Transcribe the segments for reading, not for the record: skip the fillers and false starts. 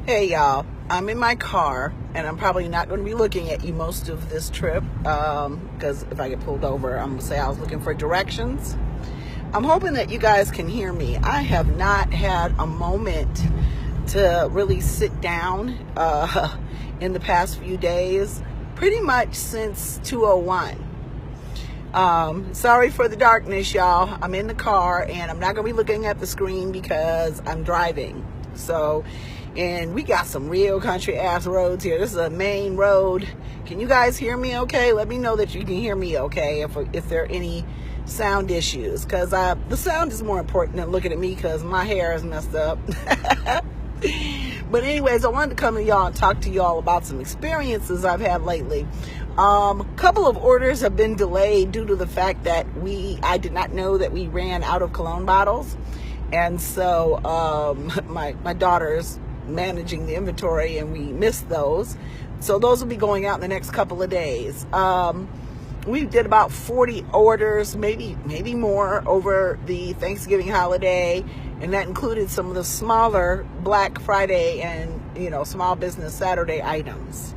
Hey y'all, I'm in my car and I'm probably not going to be looking at you most of this trip because if I get pulled over, I'm going to say I was looking for directions. I'm hoping that you guys can hear me. I have not had a moment to really sit down in the past few days, pretty much since 201. Sorry for the darkness, y'all. I'm in the car and I'm not going to be looking at the screen because I'm driving. And we got some real country ass roads here. This is a main road. Can you guys hear me okay? Let me know that you can hear me okay if there are any sound issues, because the sound is more important than looking at me because my hair is messed up. But anyways, I wanted to come to y'all and talk to y'all about some experiences I've had lately. A couple of orders have been delayed due to the fact that I did not know that we ran out of cologne bottles. And so my daughter's managing the inventory and we missed those. So those will be going out in the next couple of days. We did about 40 orders, maybe more, over the Thanksgiving holiday. And that included some of the smaller Black Friday and, Small Business Saturday items.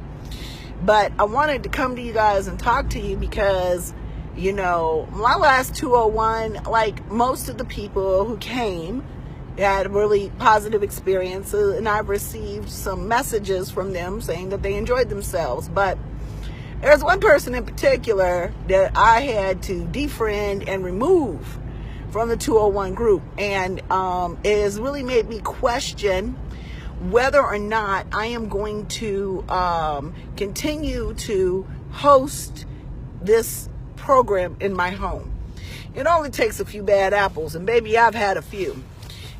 But I wanted to come to you guys and talk to you because, my last 201, like most of the people who came, had really positive experiences, and I've received some messages from them saying that they enjoyed themselves. But there's one person in particular that I had to defriend and remove from the 201 group, and it has really made me question whether or not I am going to continue to host this program in my home. It only takes a few bad apples, and baby, I've had a few.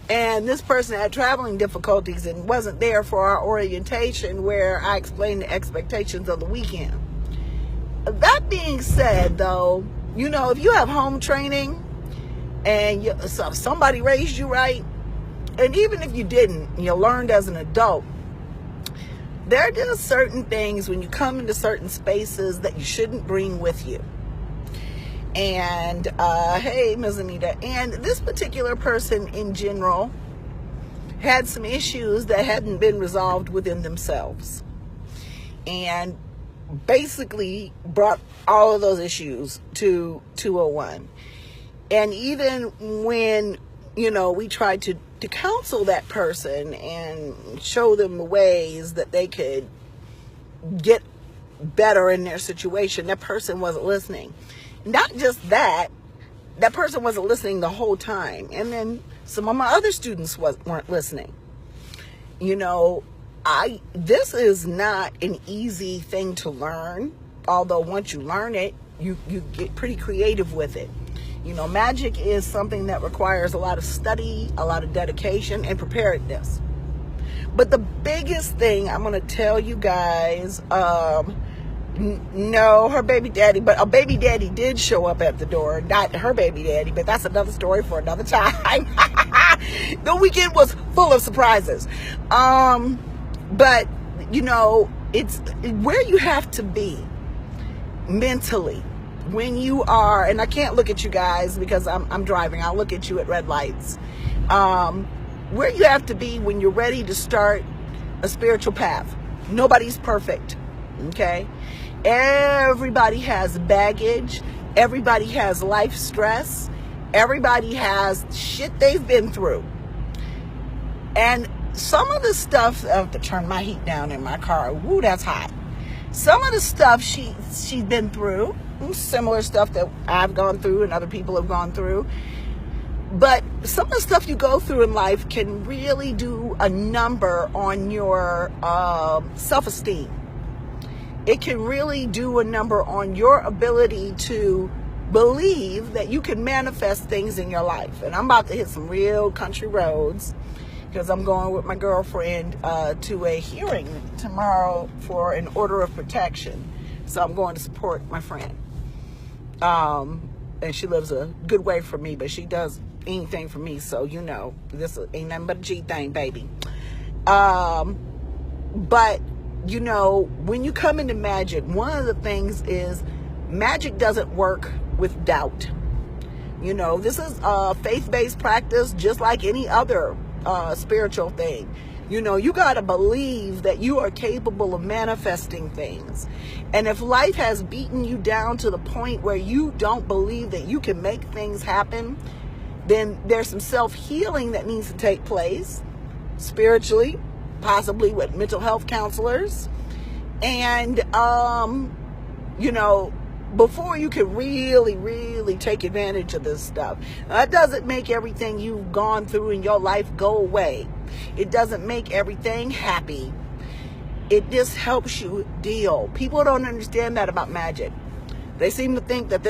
And this person had traveling difficulties and wasn't there for our orientation where I explained the expectations of the weekend. That being said, though, if you have home training and somebody raised you right, and even if you didn't, you learned as an adult, there are just certain things when you come into certain spaces that you shouldn't bring with you. And hey, Ms. Anita, and this particular person in general had some issues that hadn't been resolved within themselves, and basically brought all of those issues to 201. And even when we tried to counsel that person and show them the ways that they could get better in their situation, that person wasn't listening. Not just that person wasn't listening the whole time. And then some of my other students weren't listening. This is not an easy thing to learn. Although once you learn it, you get pretty creative with it. Magic is something that requires a lot of study, a lot of dedication, and preparedness. But the biggest thing I'm going to tell you guys, no, her baby daddy, but a baby daddy did show up at the door. Not her baby daddy, but that's another story for another time. The weekend was full of surprises. But, it's where you have to be mentally when you are, and I can't look at you guys because I'm driving. I'll look at you at red lights. Where you have to be when you're ready to start a spiritual path. Nobody's perfect. Okay? Everybody has baggage. Everybody has life stress. Everybody has shit they've been through. And some of the stuff, I have to turn my heat down in my car. Woo, that's hot. Some of the stuff she's been through, similar stuff that I've gone through and other people have gone through. But some of the stuff you go through in life can really do a number on your self-esteem. It can really do a number on your ability to believe that you can manifest things in your life. And I'm about to hit some real country roads because I'm going with my girlfriend to a hearing tomorrow for an order of protection. So I'm going to support my friend. And she lives a good way from me, but she does anything for me. So, this ain't nothing but a G thing, baby. But when you come into magic, one of the things is magic doesn't work with doubt. This is a faith-based practice just like any other spiritual thing. You know, you got to believe that you are capable of manifesting things. And if life has beaten you down to the point where you don't believe that you can make things happen, then there's some self-healing that needs to take place spiritually, possibly with mental health counselors. And, you know, before you can really take advantage of this stuff. Now, that doesn't make everything you've gone through in your life go away. It doesn't make everything happy. It just helps you deal. People don't understand that about magic. They seem to think that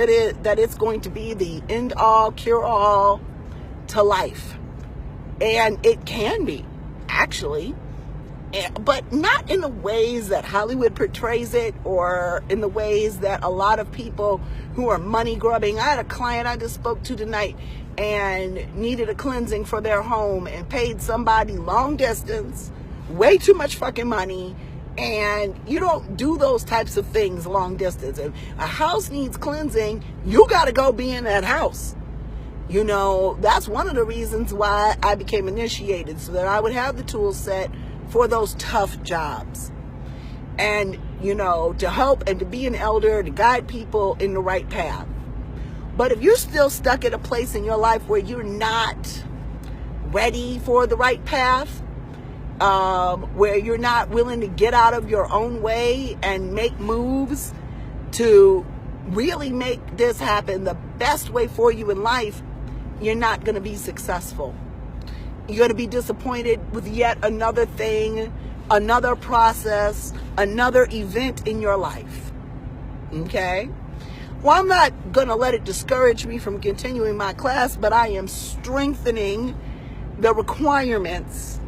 it's going to be the end all, cure all to life. And it can be, actually. But not in the ways that Hollywood portrays it, or in the ways that a lot of people who are money grubbing. I had a client I just spoke to tonight and needed a cleansing for their home and paid somebody long distance, way too much fucking money. And you don't do those types of things long distance. If a house needs cleansing, you got to go be in that house. You know, that's one of the reasons why I became initiated, so that I would have the tool set for those tough jobs. And, you know, to help and to be an elder, to guide people in the right path. But if you're still stuck at a place in your life where you're not ready for the right path, where you're not willing to get out of your own way and make moves to really make this happen the best way for you in life, you're not going to be successful. You're going to be disappointed with yet another thing, another process, another event in your life. Okay? Well, I'm not going to let it discourage me from continuing my class, but I am strengthening the requirements,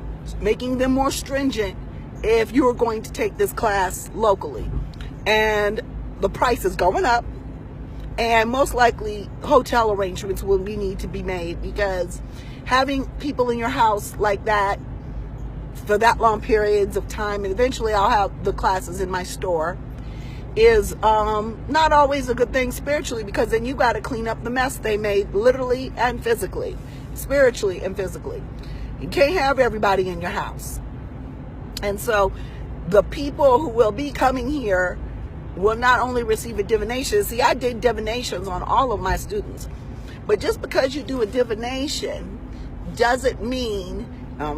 making them more stringent if you are going to take this class locally. And the price is going up, and most likely hotel arrangements will need to be made, because having people in your house like that for that long periods of time, and eventually I'll have the classes in my store, is not always a good thing spiritually, because then you got to clean up the mess they made, literally and physically, spiritually and physically. You can't have everybody in your house. And so the people who will be coming here will not only receive a divination. See, I did divinations on all of my students. But just because you do a divination doesn't mean,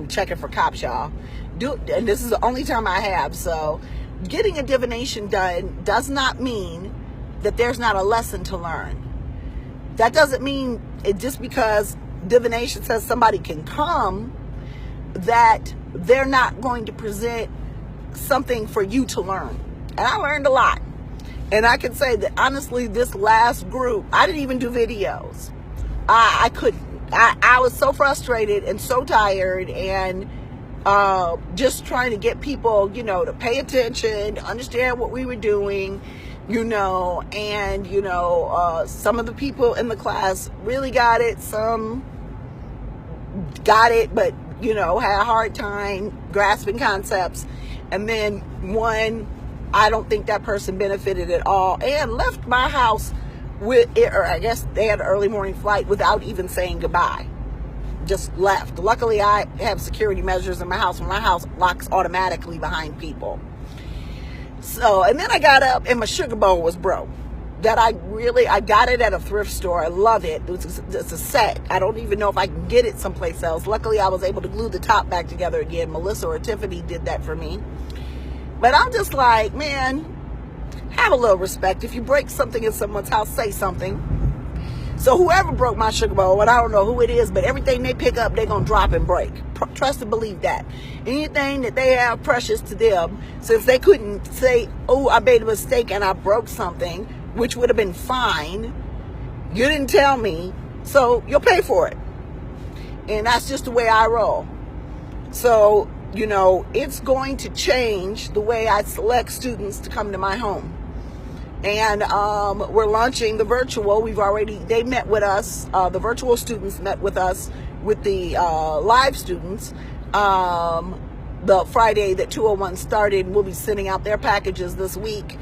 checking for cops, y'all. And this is the only time I have. So getting a divination done does not mean that there's not a lesson to learn. That doesn't mean it just because divination says somebody can come, that they're not going to present something for you to learn. And I learned a lot. And I can say that honestly, this last group, I didn't even do videos. I couldn't. I was so frustrated and so tired, and just trying to get people, you know, to pay attention, to understand what we were doing, you know. And, you know, some of the people in the class really got it. Some got it, but, you know, had a hard time grasping concepts. And then one, I don't think that person benefited at all, and left my house with it, or I guess they had an early morning flight, without even saying goodbye. Just left. Luckily, I have security measures in my house, and my house locks automatically behind people. So, and then I got up and my sugar bowl was broke. That I got it at a thrift store. I love it. It's a set. I don't even know if I can get it someplace else. Luckily, I was able to glue the top back together again. Melissa or Tiffany did that for me. But I'm just like, man, have a little respect. If you break something in someone's house, say something. So whoever broke my sugar bowl, and I don't know who it is, but everything they pick up, they're going to drop and break. Trust and believe that. Anything that they have precious to them, since they couldn't say, oh, I made a mistake and I broke something, which would have been fine, you didn't tell me, so you'll pay for it. And that's just the way I roll. So, you know, it's going to change the way I select students to come to my home. And we're launching the virtual. They met with us. The virtual students met with us with the live students. The Friday that 201 started, we'll be sending out their packages this week.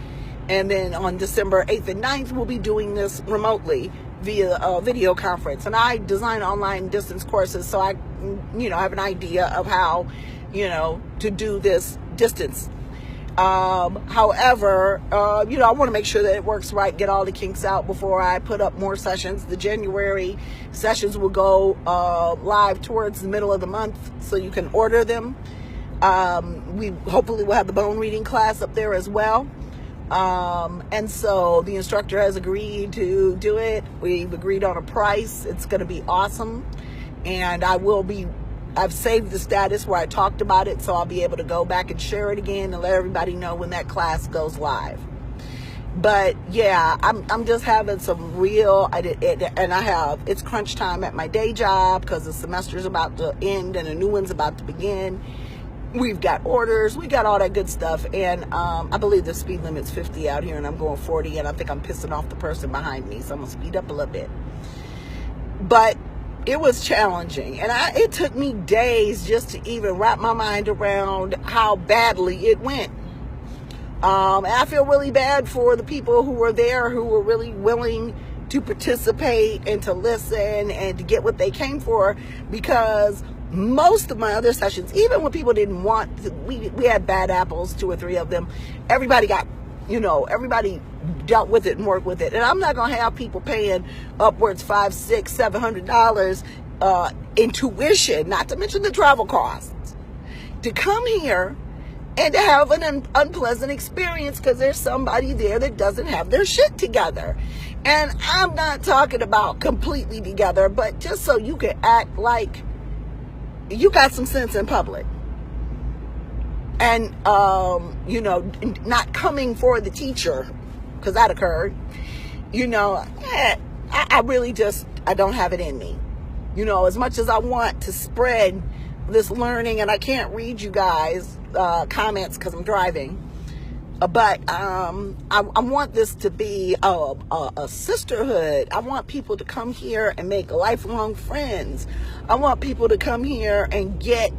And then on December 8th and 9th, we'll be doing this remotely via a video conference. And I design online distance courses, so I, you know, have an idea of how to do this distance. However, I want to make sure that it works right, get all the kinks out before I put up more sessions. The January sessions will go live towards the middle of the month, so you can order them. We hopefully will have the bone reading class up there as well. And so the instructor has agreed to do it. We've agreed on a price. It's going to be awesome. And I've saved the status where I talked about it, so I'll be able to go back and share it again and let everybody know when that class goes live. But yeah, I'm just having some real, it's crunch time at my day job because the semester's about to end and a new one's about to begin. We've got orders, we got all that good stuff, and I believe the speed limit's 50 out here and I'm going 40, and I think I'm pissing off the person behind me, so I'm gonna speed up a little bit. But it was challenging, and it took me days just to even wrap my mind around how badly it went. And I feel really bad for the people who were there, who were really willing to participate and to listen and to get what they came for, because most of my other sessions, even when people didn't want, we had bad apples, 2 or 3 of them, everybody got, everybody dealt with it and worked with it. And I'm not going to have people paying upwards $500, $600, $700 in tuition, not to mention the travel costs, to come here and to have an unpleasant experience because there's somebody there that doesn't have their shit together. And I'm not talking about completely together, but just so you can act like you got some sense in public. And, not coming for the teacher, because that occurred. I really I don't have it in me. As much as I want to spread this learning, and I can't read you guys comments because I'm driving, but I want this to be a sisterhood. I want people to come here and make lifelong friends. I want people to come here and get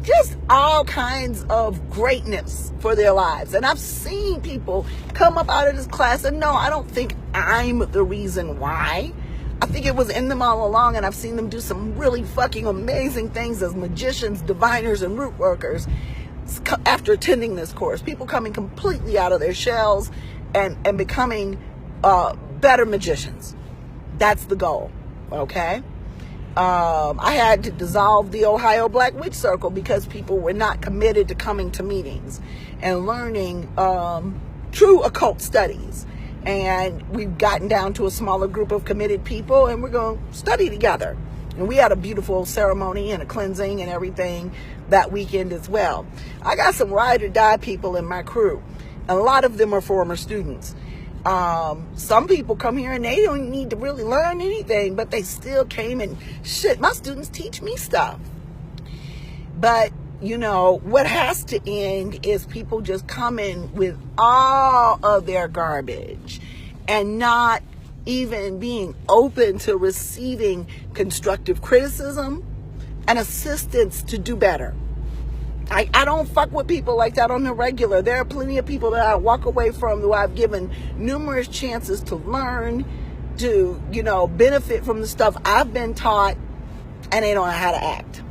just all kinds of greatness for their lives. And I've seen people come up out of this class, and no, I don't think I'm the reason why. I think it was in them all along, and I've seen them do some really fucking amazing things as magicians, diviners, and root workers after attending this course. People coming completely out of their shells and becoming better magicians. That's the goal, okay? I had to dissolve the Ohio Black Witch Circle because people were not committed to coming to meetings and learning true occult studies. And we've gotten down to a smaller group of committed people, and we're going to study together. And we had a beautiful ceremony and a cleansing and everything that weekend as well. I got some ride or die people in my crew. A lot of them are former students. Some people come here and they don't need to really learn anything, but they still came and shit, my students teach me stuff. But what has to end is people just coming with all of their garbage and not even being open to receiving constructive criticism and assistance to do better. I don't fuck with people like that on the regular. There are plenty of people that I walk away from who I've given numerous chances to learn, to, benefit from the stuff I've been taught, and they don't know how to act.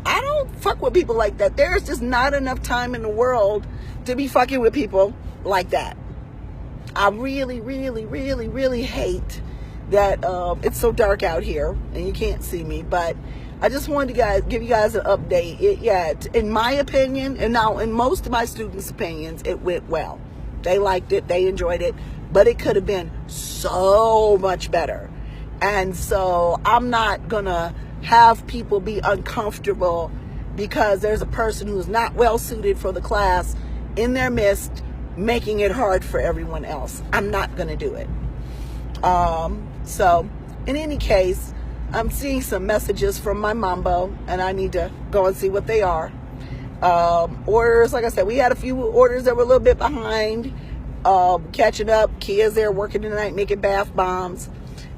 I don't fuck with people like that. There's just not enough time in the world to be fucking with people like that. I really, really, really, really hate that it's so dark out here and you can't see me, but I just wanted to give you guys an update. In my opinion, and now in most of my students' opinions, it went well. They liked it, they enjoyed it, but it could have been so much better. And so I'm not gonna have people be uncomfortable because there's a person who's not well suited for the class in their midst, making it hard for everyone else. I'm not gonna do it. So in any case, I'm seeing some messages from my mambo, and I need to go and see what they are. Orders, like I said, we had a few orders that were a little bit behind. Catching up. Kia's there working tonight, making bath bombs.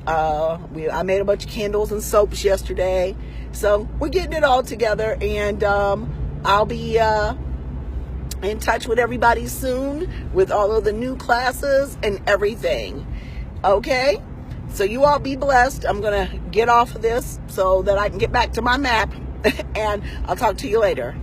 I made a bunch of candles and soaps yesterday. So we're getting it all together, and I'll be in touch with everybody soon with all of the new classes and everything. Okay? So you all be blessed. I'm going to get off of this so that I can get back to my map, and I'll talk to you later.